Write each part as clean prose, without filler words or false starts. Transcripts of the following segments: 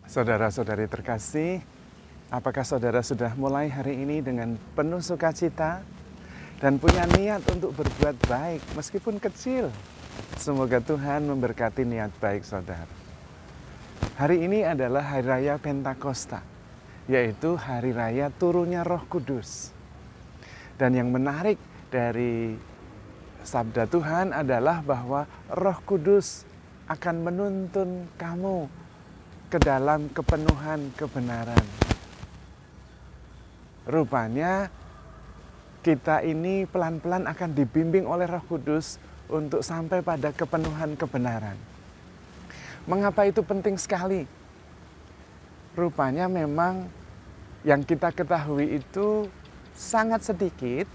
Saudara-saudari terkasih, apakah saudara sudah mulai hari ini dengan penuh sukacita dan punya niat untuk berbuat baik meskipun kecil? Semoga Tuhan memberkati niat baik saudara. Hari ini adalah Hari Raya Pentakosta, yaitu Hari Raya turunnya Roh Kudus. Dan yang menarik dari sabda Tuhan adalah bahwa Roh Kudus akan menuntun kamu ke dalam kepenuhan kebenaran. Rupanya kita ini pelan-pelan akan dibimbing oleh Roh Kudus untuk sampai pada kepenuhan kebenaran. Mengapa itu penting sekali? Rupanya memang yang kita ketahui itu sangat sedikit,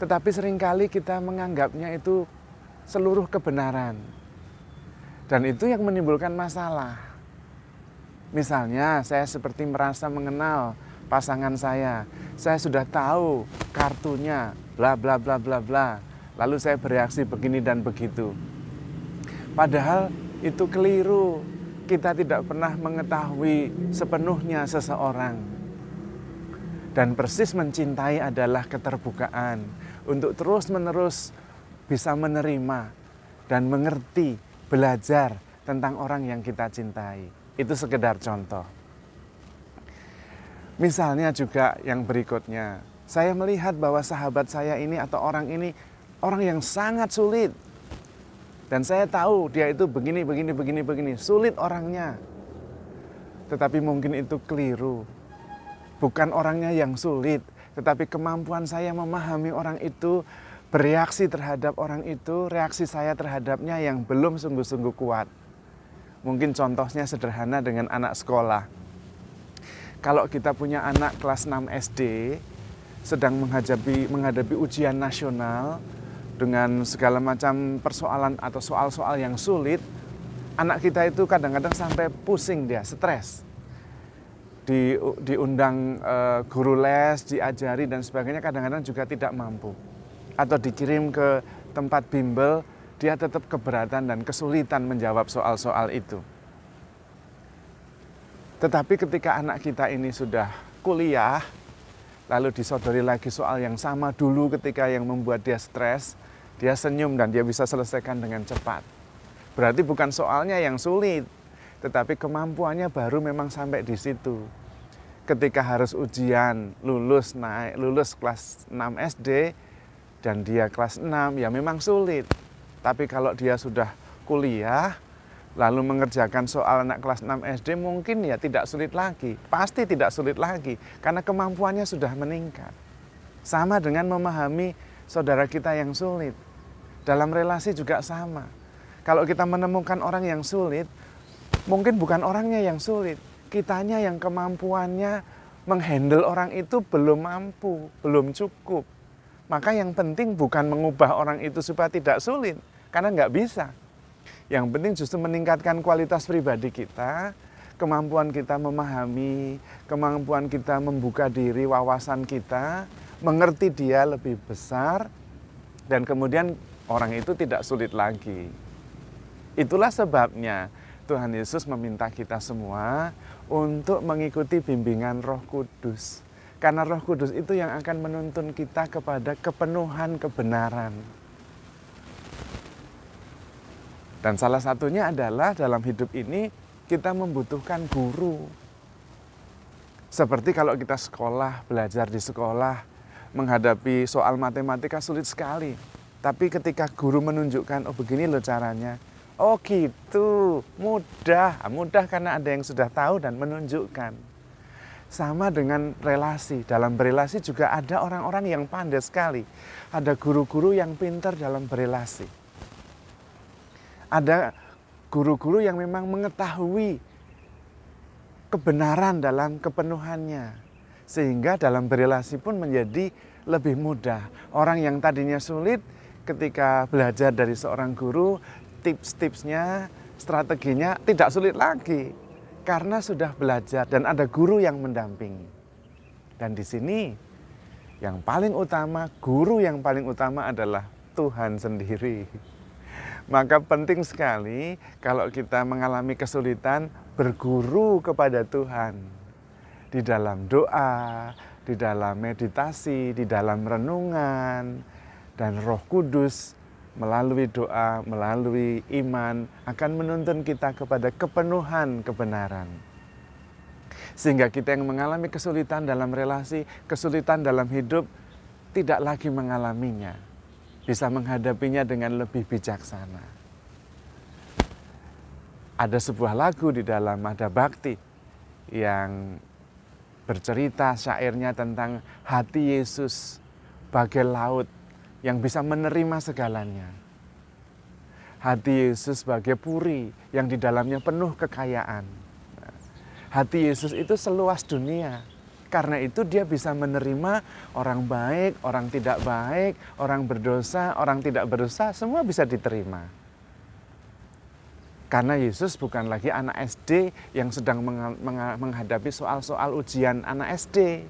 tetapi seringkali kita menganggapnya itu seluruh kebenaran. Dan itu yang menimbulkan masalah. Misalnya saya seperti merasa mengenal pasangan saya sudah tahu kartunya, bla bla bla bla bla. Lalu saya bereaksi begini dan begitu. Padahal itu keliru. Kita tidak pernah mengetahui sepenuhnya seseorang. Dan persis mencintai adalah keterbukaan untuk terus-menerus bisa menerima dan mengerti, belajar tentang orang yang kita cintai. Itu sekedar contoh. Misalnya juga yang berikutnya, saya melihat bahwa sahabat saya ini atau orang ini orang yang sangat sulit. Dan saya tahu dia itu begini, sulit orangnya. Tetapi mungkin itu keliru. Bukan orangnya yang sulit, tetapi kemampuan saya memahami orang itu, bereaksi terhadap orang itu, reaksi saya terhadapnya yang belum sungguh-sungguh kuat. Mungkin contohnya sederhana dengan anak sekolah. Kalau kita punya anak kelas 6 SD sedang menghadapi ujian nasional dengan segala macam persoalan atau soal-soal yang sulit, anak kita itu kadang-kadang sampai pusing dia, stres. Diundang guru les, diajari dan sebagainya, kadang-kadang juga tidak mampu. Atau dikirim ke tempat bimbel, dia tetap keberatan dan kesulitan menjawab soal-soal itu. Tetapi ketika anak kita ini sudah kuliah, lalu disodori lagi soal yang sama dulu ketika yang membuat dia stres, dia senyum dan dia bisa selesaikan dengan cepat. Berarti bukan soalnya yang sulit, tetapi kemampuannya baru memang sampai di situ. Ketika harus ujian, lulus kelas 6 SD, dan dia kelas 6, ya memang sulit. Tapi kalau dia sudah kuliah, lalu mengerjakan soal anak kelas 6 SD, mungkin ya tidak sulit lagi. Pasti tidak sulit lagi, karena kemampuannya sudah meningkat. Sama dengan memahami saudara kita yang sulit. Dalam relasi juga sama. Kalau kita menemukan orang yang sulit, mungkin bukan orangnya yang sulit. Kitanya yang kemampuannya menghandle orang itu belum mampu, belum cukup. Maka yang penting bukan mengubah orang itu supaya tidak sulit, karena nggak bisa. Yang penting justru meningkatkan kualitas pribadi kita, kemampuan kita memahami, kemampuan kita membuka diri, wawasan kita, mengerti dia lebih besar, dan kemudian orang itu tidak sulit lagi. Itulah sebabnya Tuhan Yesus meminta kita semua untuk mengikuti bimbingan Roh Kudus. Karena Roh Kudus itu yang akan menuntun kita kepada kepenuhan kebenaran. Dan salah satunya adalah dalam hidup ini kita membutuhkan guru. Seperti kalau kita sekolah, belajar di sekolah, menghadapi soal matematika sulit sekali. Tapi ketika guru menunjukkan, oh begini loh caranya. Oh gitu, mudah karena ada yang sudah tahu dan menunjukkan. Sama dengan relasi, dalam berelasi juga ada orang-orang yang pandai sekali. Ada guru-guru yang pintar dalam berelasi. Ada guru-guru yang memang mengetahui kebenaran dalam kepenuhannya. Sehingga dalam berelasi pun menjadi lebih mudah. Orang yang tadinya sulit ketika belajar dari seorang guru, tips-tipsnya, strateginya tidak sulit lagi. Karena sudah belajar dan ada guru yang mendampingi. Dan di sini yang paling utama, guru yang paling utama adalah Tuhan sendiri. Maka penting sekali kalau kita mengalami kesulitan, berguru kepada Tuhan di dalam doa, di dalam meditasi, di dalam renungan, dan Roh Kudus melalui doa, melalui iman akan menuntun kita kepada kepenuhan kebenaran. Sehingga kita yang mengalami kesulitan dalam relasi, kesulitan dalam hidup, tidak lagi mengalaminya. Bisa menghadapinya dengan lebih bijaksana. Ada sebuah lagu di dalam Ada Bhakti yang bercerita syairnya tentang hati Yesus bagai laut yang bisa menerima segalanya. Hati Yesus bagai puri yang di dalamnya penuh kekayaan. Hati Yesus itu seluas dunia. Karena itu dia bisa menerima orang baik, orang tidak baik, orang berdosa, orang tidak berdosa, semua bisa diterima. Karena Yesus bukan lagi anak SD yang sedang menghadapi soal-soal ujian anak SD.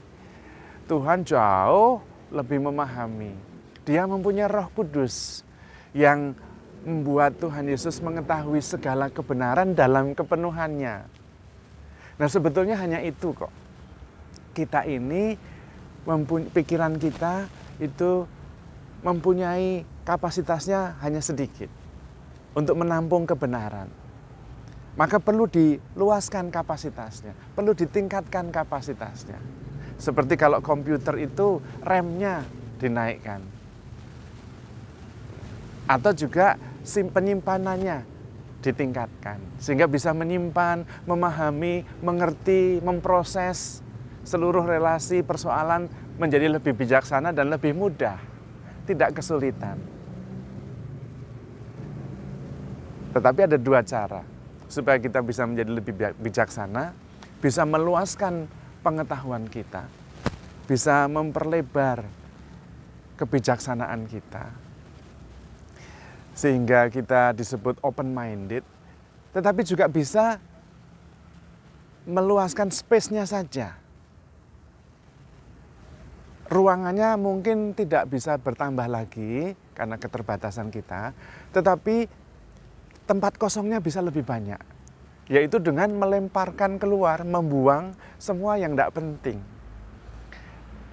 Tuhan jauh lebih memahami. Dia mempunyai Roh Kudus yang membuat Tuhan Yesus mengetahui segala kebenaran dalam kepenuhannya. Nah, sebetulnya hanya itu kok. Kita ini, pikiran kita itu mempunyai kapasitasnya hanya sedikit untuk menampung kebenaran. Maka perlu diluaskan kapasitasnya, perlu ditingkatkan kapasitasnya. Seperti kalau komputer itu RAM-nya dinaikkan. Atau juga penyimpanannya ditingkatkan. Sehingga bisa menyimpan, memahami, mengerti, memproses seluruh relasi, persoalan menjadi lebih bijaksana dan lebih mudah. Tidak kesulitan. Tetapi ada dua cara supaya kita bisa menjadi lebih bijaksana, bisa meluaskan pengetahuan kita, bisa memperlebar kebijaksanaan kita, sehingga kita disebut open-minded, tetapi juga bisa meluaskan space-nya saja. Ruangannya mungkin tidak bisa bertambah lagi karena keterbatasan kita, tetapi tempat kosongnya bisa lebih banyak, yaitu dengan melemparkan keluar, membuang semua yang tidak penting.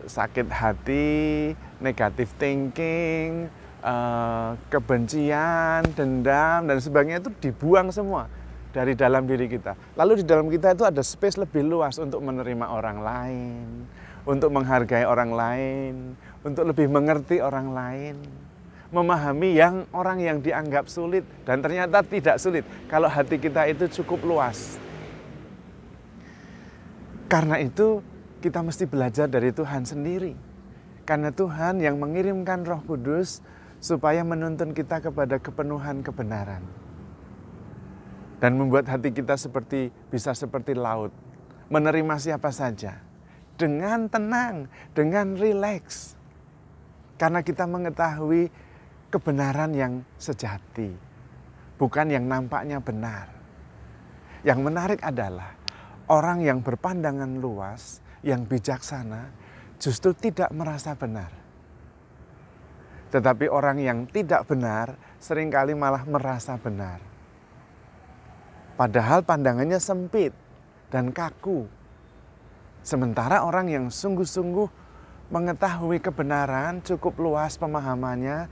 Sakit hati, negative thinking, kebencian, dendam, dan sebagainya itu dibuang semua dari dalam diri kita. Lalu di dalam kita itu ada space lebih luas untuk menerima orang lain, untuk menghargai orang lain, untuk lebih mengerti orang lain, memahami orang yang dianggap sulit dan ternyata tidak sulit kalau hati kita itu cukup luas. Karena itu kita mesti belajar dari Tuhan sendiri. Karena Tuhan yang mengirimkan Roh Kudus supaya menuntun kita kepada kepenuhan kebenaran. Dan membuat hati kita bisa seperti laut, menerima siapa saja dengan tenang, dengan rileks. Karena kita mengetahui kebenaran yang sejati, bukan yang nampaknya benar. Yang menarik adalah orang yang berpandangan luas, yang bijaksana, justru tidak merasa benar. Tetapi orang yang tidak benar seringkali malah merasa benar. Padahal pandangannya sempit dan kaku. Sementara orang yang sungguh-sungguh mengetahui kebenaran, cukup luas pemahamannya,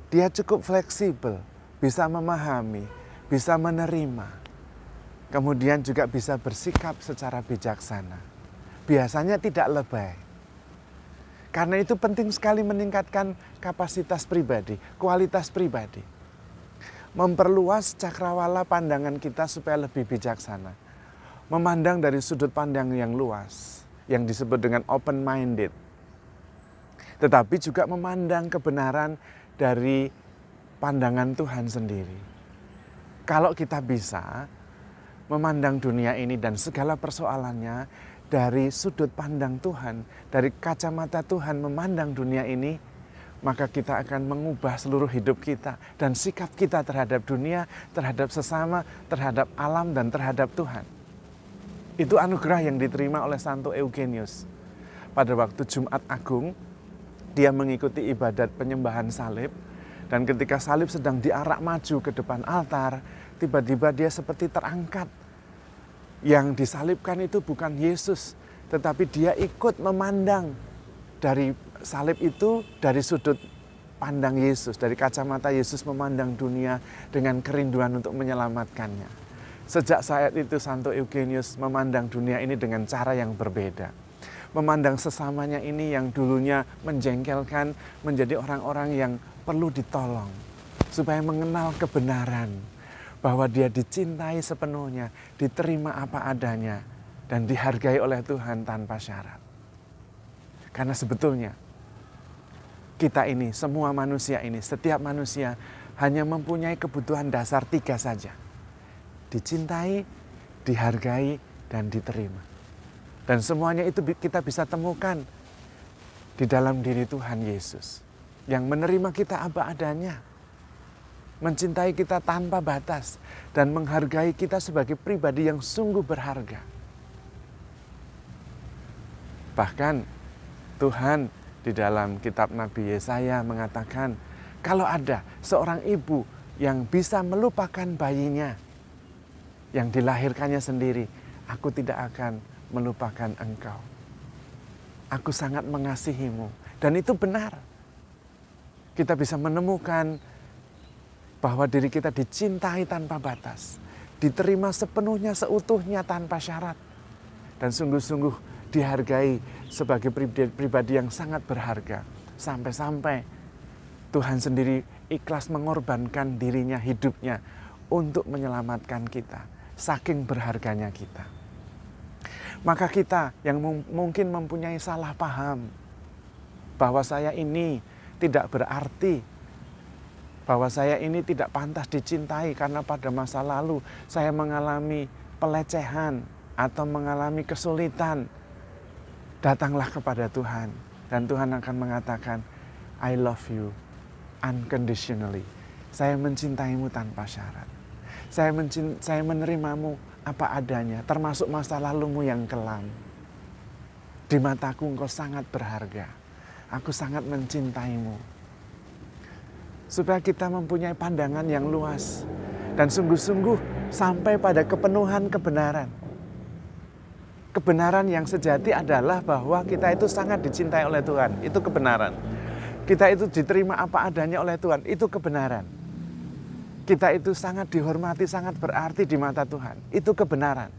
dia cukup fleksibel, bisa memahami, bisa menerima. Kemudian juga bisa bersikap secara bijaksana. Biasanya tidak lebay. Karena itu penting sekali meningkatkan kapasitas pribadi, kualitas pribadi. Memperluas cakrawala pandangan kita supaya lebih bijaksana. Memandang dari sudut pandang yang luas, yang disebut dengan open-minded. Tetapi juga memandang kebenaran dari pandangan Tuhan sendiri. Kalau kita bisa memandang dunia ini dan segala persoalannya dari sudut pandang Tuhan, dari kacamata Tuhan memandang dunia ini, maka kita akan mengubah seluruh hidup kita dan sikap kita terhadap dunia, terhadap sesama, terhadap alam, dan terhadap Tuhan. Itu anugerah yang diterima oleh Santo Eugenius. Pada waktu Jumat Agung, dia mengikuti ibadat penyembahan salib, dan ketika salib sedang diarak maju ke depan altar, tiba-tiba dia seperti terangkat Yang disalibkan itu bukan Yesus, tetapi dia ikut memandang dari salib itu dari sudut pandang Yesus, dari kacamata Yesus memandang dunia dengan kerinduan untuk menyelamatkannya. Sejak saat itu Santo Eugenius memandang dunia ini dengan cara yang berbeda. Memandang sesamanya ini yang dulunya menjengkelkan menjadi orang-orang yang perlu ditolong. Supaya mengenal kebenaran bahwa dia dicintai sepenuhnya, diterima apa adanya, dan dihargai oleh Tuhan tanpa syarat. Karena sebetulnya kita ini, semua manusia ini, setiap manusia hanya mempunyai kebutuhan dasar 3 saja. Dicintai, dihargai, dan diterima. Dan semuanya itu kita bisa temukan di dalam diri Tuhan Yesus. Yang menerima kita apa adanya. Mencintai kita tanpa batas dan menghargai kita sebagai pribadi yang sungguh berharga. Bahkan Tuhan di dalam kitab Nabi Yesaya mengatakan, kalau ada seorang ibu yang bisa melupakan bayinya yang dilahirkannya sendiri, aku tidak akan melupakan engkau. Aku sangat mengasihimu. Dan itu benar. Kita bisa menemukan bahwa diri kita dicintai tanpa batas, diterima sepenuhnya, seutuhnya tanpa syarat, dan sungguh-sungguh dihargai sebagai pribadi yang sangat berharga. Sampai-sampai Tuhan sendiri ikhlas mengorbankan dirinya, hidupnya untuk menyelamatkan kita, saking berharganya kita. Maka kita yang mungkin mempunyai salah paham bahwa saya ini tidak berarti, bahwa saya ini tidak pantas dicintai karena pada masa lalu saya mengalami pelecehan atau mengalami kesulitan. Datanglah kepada Tuhan dan Tuhan akan mengatakan, I love you unconditionally. Saya mencintaimu tanpa syarat. Saya menerimamu apa adanya, termasuk masa lalumu yang kelam. Di mataku engkau sangat berharga. Aku sangat mencintaimu. Supaya kita mempunyai pandangan yang luas dan sungguh-sungguh sampai pada kepenuhan kebenaran. Kebenaran yang sejati adalah bahwa kita itu sangat dicintai oleh Tuhan. Itu kebenaran. Kita itu diterima apa adanya oleh Tuhan. Itu kebenaran. Kita itu sangat dihormati, sangat berarti di mata Tuhan. Itu kebenaran.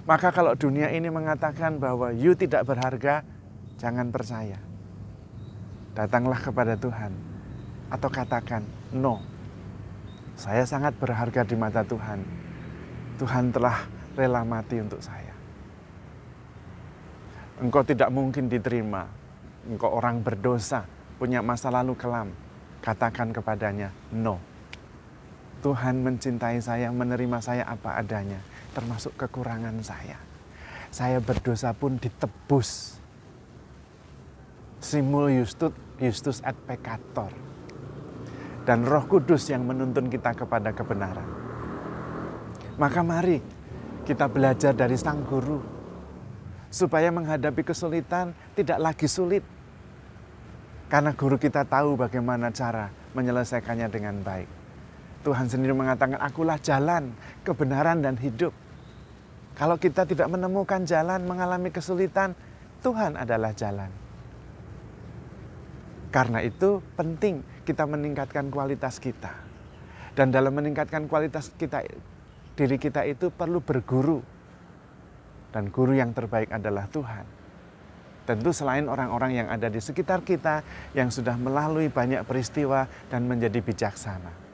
Maka kalau dunia ini mengatakan bahwa you tidak berharga, jangan percaya. Datanglah kepada Tuhan. Atau katakan, no, saya sangat berharga di mata Tuhan. Tuhan telah rela mati untuk saya. Engkau tidak mungkin diterima. Engkau orang berdosa, punya masa lalu kelam. Katakan kepadanya, no. Tuhan mencintai saya, menerima saya apa adanya, termasuk kekurangan saya. Saya berdosa pun ditebus. Simul justus et peccator. Dan Roh Kudus yang menuntun kita kepada kebenaran. Maka mari kita belajar dari Sang Guru, supaya menghadapi kesulitan tidak lagi sulit. Karena guru kita tahu bagaimana cara menyelesaikannya dengan baik. Tuhan sendiri mengatakan, akulah jalan, kebenaran, dan hidup. Kalau kita tidak menemukan jalan, mengalami kesulitan, Tuhan adalah jalan. Karena itu penting kita meningkatkan kualitas kita. Dan dalam meningkatkan kualitas kita, diri kita itu perlu berguru. Dan guru yang terbaik adalah Tuhan. Tentu selain orang-orang yang ada di sekitar kita yang sudah melalui banyak peristiwa dan menjadi bijaksana.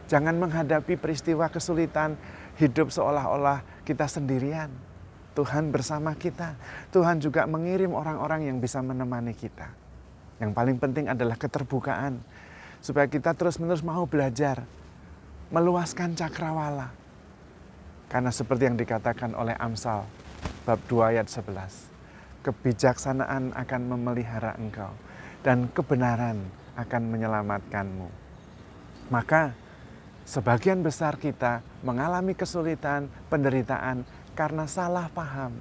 Jangan menghadapi peristiwa kesulitan hidup seolah-olah kita sendirian. Tuhan bersama kita. Tuhan juga mengirim orang-orang yang bisa menemani kita. Yang paling penting adalah keterbukaan. Supaya kita terus-menerus mau belajar. Meluaskan cakrawala. Karena seperti yang dikatakan oleh Amsal bab 2 ayat 11. Kebijaksanaan akan memelihara engkau. Dan kebenaran akan menyelamatkanmu. Maka sebagian besar kita mengalami kesulitan, penderitaan karena salah paham.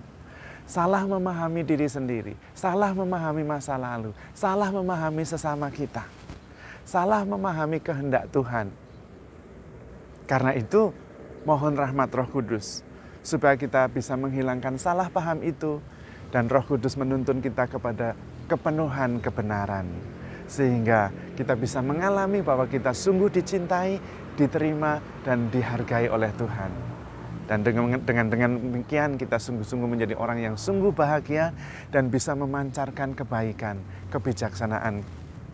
Salah memahami diri sendiri, salah memahami masa lalu, salah memahami sesama kita, salah memahami kehendak Tuhan. Karena itu, mohon rahmat Roh Kudus, supaya kita bisa menghilangkan salah paham itu, dan Roh Kudus menuntun kita kepada kepenuhan kebenaran, sehingga kita bisa mengalami bahwa kita sungguh dicintai, diterima, dan dihargai oleh Tuhan. Dan dengan demikian kita sungguh-sungguh menjadi orang yang sungguh bahagia dan bisa memancarkan kebaikan, kebijaksanaan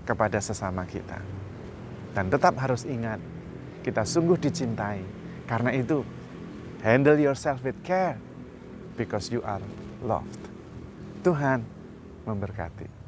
kepada sesama kita. Dan tetap harus ingat, kita sungguh dicintai. Karena itu, handle yourself with care because you are loved. Tuhan memberkati.